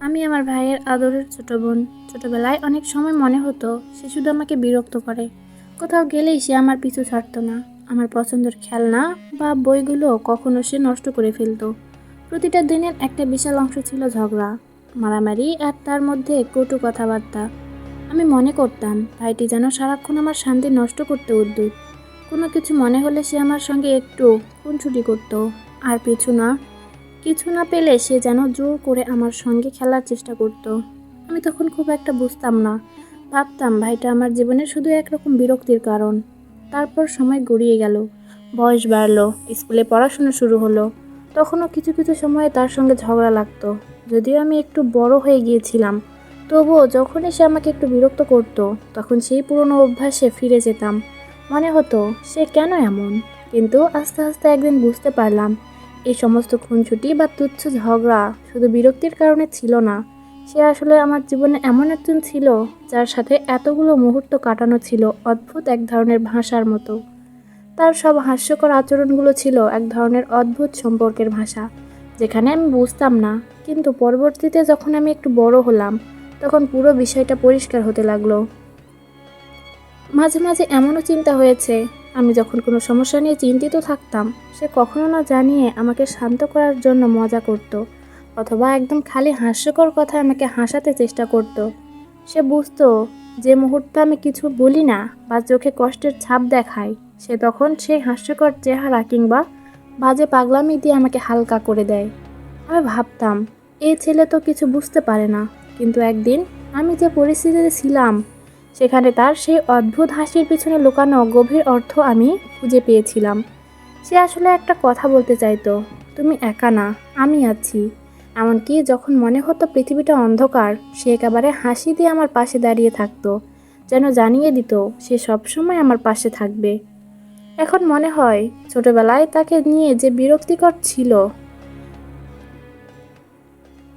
আমি আমার ভাইয়ের আদরের ছোট বোন। ছোটবেলায় অনেক সময় মনে হতো সে শুধু আমাকে বিরক্ত করে। কোথাও গেলেই সে আমার পিছু ছাড়তো না। আমার পছন্দের খেলনা বা বইগুলো কখনো সে নষ্ট করে ফেলতো। প্রতিটা দিনের একটা বিশাল অংশ ছিল ঝগড়া, মারামারি আর তার মধ্যে কটু কথাবার্তা। আমি মনে করতাম ভাইটি যেন সারাক্ষণ আমার শান্তি নষ্ট করতে উদ্যত। কোনো কিছু মনে হলে সে আমার সঙ্গে একটু খুনসুটি করতো, আর কিছু না পেলে সে যেন জোর করে আমার সঙ্গে খেলার চেষ্টা করত। আমি তখন খুব একটা বুঝতাম না, ভাবতাম ভাইটা আমার জীবনে শুধু একরকম বিরক্তির কারণ। তারপর সময় গড়িয়ে গেল, বয়স বাড়লো, স্কুলে পড়াশোনা শুরু হলো। তখনও কিছু কিছু সময়ে তার সঙ্গে ঝগড়া লাগতো। যদিও আমি একটু বড় হয়ে গিয়েছিলাম, তবুও যখনই সে আমাকে একটু বিরক্ত করত, তখন সেই পুরনো অভ্যাসে ফিরে যেতাম। মনে হতো সে কেন এমন। কিন্তু আস্তে আস্তে একদিন বুঝতে পারলাম, এই সমস্ত খুনসুটি বা তুচ্ছ ঝগড়া শুধু বিরক্তির কারণে ছিল না। সে আসলে আমার জীবনে এমন একজন ছিল, যার সাথে এতগুলো মুহূর্ত কাটানো ছিল অদ্ভুত এক ধরনের ভাষার মতো। তার সব হাস্যকর আচরণগুলো ছিল এক ধরনের অদ্ভুত সম্পর্কের ভাষা, যেখানে আমি বুঝতাম না। কিন্তু পরবর্তীতে যখন আমি একটু বড় হলাম, তখন পুরো বিষয়টা পরিষ্কার হতে লাগলো। মাঝে মাঝে এমনও চিন্তা হয়েছে, আমি যখন কোনো সমস্যা নিয়ে চিন্তিত থাকতাম, সে কখনো না জানিয়ে আমাকে শান্ত করার জন্য মজা করত, অথবা একদম খালি হাস্যকর কথায় আমাকে হাসাতে চেষ্টা করত। সে বুঝতো যে মুহূর্তে আমি কিছু বলি না বা চোখে কষ্টের ছাপ দেখাই, সে তখন সেই হাস্যকর চেহারা কিংবা বাজে পাগলামি দিয়ে আমাকে হালকা করে দেয়। আমি ভাবতাম, এই ছেলে তো কিছু বুঝতে পারে না। কিন্তু একদিন আমি যে পরিস্থিতিতে ছিলাম, সেখানে তার সেই অদ্ভুত হাসির পিছনে লুকানো গভীর অর্থ আমি খুঁজে পেয়েছিলাম। সে আসলে একটা কথা বলতে চাইতো, তুমি একা না, আমি আছি। এমনকি যখন মনে হতো পৃথিবীটা অন্ধকার, সে একেবারে হাসি দিয়ে আমার পাশে দাঁড়িয়ে থাকতো, যেন জানিয়ে দিত সে সবসময় আমার পাশে থাকবে। এখন মনে হয় ছোটবেলায় তাকে নিয়ে যে বিরক্তিকর ছিল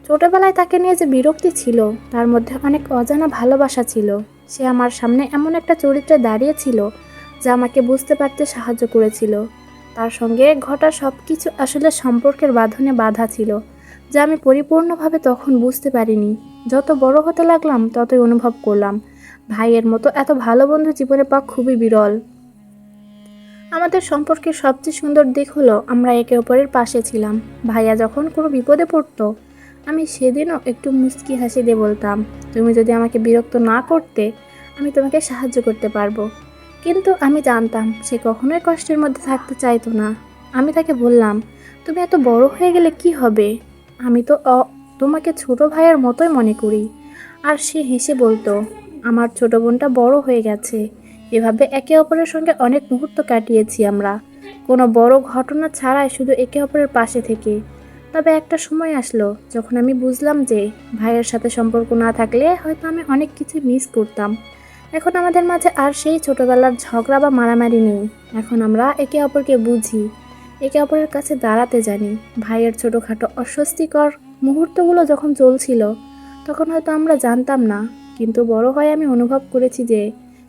ছোটবেলায় তাকে নিয়ে যে বিরক্তি ছিল, তার মধ্যে অনেক অজানা ভালোবাসা ছিল। সে আমার সামনে এমন একটা চরিত্রে দাঁড়িয়েছিল, যা আমাকে বুঝতে পারতে সাহায্য করেছিল। তার সঙ্গে ঘটা সব কিছু আসলে সম্পর্কের বাঁধনে বাঁধা ছিল, যা আমি পরিপূর্ণভাবে তখন বুঝতে পারিনি। যত বড় হতে লাগলাম, ততই অনুভব করলাম ভাইয়ের মতো এত ভালো বন্ধু জীবনে পাওয়া খুবই বিরল। আমাদের সম্পর্কের সবচেয়ে সুন্দর দিক হলো আমরা একে অপরের পাশে ছিলাম। ভাইয়া যখন কোনো বিপদে পড়তো, আমি সেদিনও একটু মুচকি হাসি দিয়ে বলতাম, তুমি যদি আমাকে বিরক্ত না করতে, আমি তোমাকে সাহায্য করতে পারবো। কিন্তু আমি জানতাম সে কখনোই কষ্টের মধ্যে থাকতে চাইতো না। আমি তাকে বললাম, তুমি এত বড় হয়ে গেলে কি হবে? আমি তো তোমাকে ছোট ভাইয়ের মতোই মনে করি। আর সে হেসে বলতো, আমার ছোট বোনটা বড় হয়ে গেছে। এভাবে একে অপরের সঙ্গে অনেক মুহূর্ত কাটিয়েছি আমরা, কোনো বড় ঘটনা ছাড়াই, শুধু একে অপরের পাশে থেকে। তবে একটা সময় আসলো যখন আমি বুঝলাম যে ভাইয়ের সাথে সম্পর্ক না থাকলে হয়তো আমি অনেক কিছু মিস করতাম। এখন আমাদের মাঝে আর সেই ছোটবেলার ঝগড়া বা মারামারি নেই। এখন আমরা একে অপরকে বুঝি, একে অপরের কাছে দাঁড়াতে জানি। ভাইয়ের ছোটোখাটো অস্বস্তিকর মুহূর্তগুলো যখন চলছিল, তখন হয়তো আমরা জানতাম না, কিন্তু বড় হয়ে আমি অনুভব করেছি যে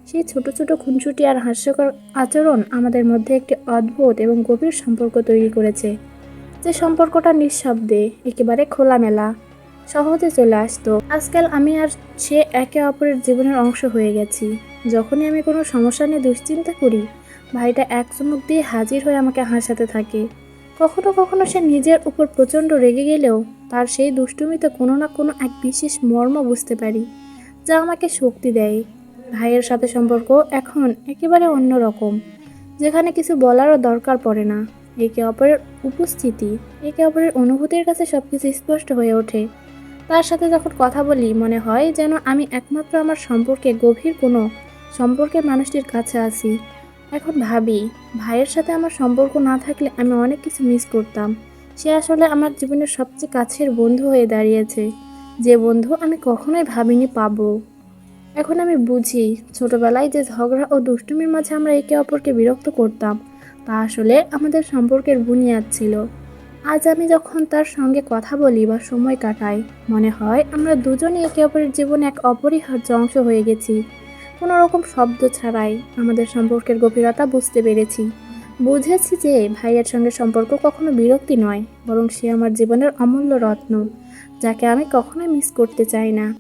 সেই ছোট ছোট খুনসুটি আর হাস্যকর আচরণ আমাদের মধ্যে একটি অদ্ভুত এবং গভীর সম্পর্ক তৈরি করেছে। যে সম্পর্কটা নিঃশব্দে, একেবারে খোলামেলা, সহজে চলে আসতো। আজকাল আমি আর সে একে অপরের জীবনের অংশ হয়ে গেছি। যখনই আমি কোনো সমস্যা নিয়ে দুশ্চিন্তা করি, ভাইটা এক চুমুক দিয়ে হাজির হয়ে আমাকে হাসাতে থাকে। কখনো কখনো সে নিজের উপর প্রচণ্ড রেগে গেলেও তার সেই দুষ্টুমিতে কোনো না কোনো এক বিশেষ মর্ম বুঝতে পারি, যা আমাকে শক্তি দেয়। ভাইয়ের সাথে সম্পর্ক এখন একেবারে অন্যরকম, যেখানে কিছু বলারও দরকার পড়ে না। একে অপরের উপস্থিতি, একে অপরের অনুভূতির কাছে সবকিছু স্পষ্ট হয়ে ওঠে। তার সাথে যখন কথা বলি, মনে হয় যেন আমি একমাত্র আমার গভীর কোনো সম্পর্কের মানুষটির কাছে আছি। এখন ভাবি, ভাইয়ের সাথে আমার সম্পর্ক না থাকলে আমি অনেক কিছু মিস করতাম। সে আসলে আমার জীবনের সবচেয়ে কাছের বন্ধু হয়ে দাঁড়িয়েছে, যে বন্ধু আমি কখনোই ভাবিনি পাবো। এখন আমি বুঝি, ছোটবেলায় যে ঝগড়া ও দুষ্টুমির মাঝে আমরা একে অপরকে বিরক্ত করতাম, তা আসলে আমাদের সম্পর্কের বুনিয়াদ ছিল। আজ আমি যখন তার সঙ্গে কথা বলি বা সময় কাটাই, মনে হয় আমরা দুজনই একে অপরের জীবনে এক অপরিহার্য অংশ হয়ে গেছি। কোনো রকম শব্দ ছাড়াই আমাদের সম্পর্কের গভীরতা বুঝতে পেরেছি। বুঝেছি যে ভাইয়ের সঙ্গে সম্পর্ক কখনো বিরক্তি নয়, বরং সে আমার জীবনের অমূল্য রত্ন, যাকে আমি কখনোই মিস করতে চাই না।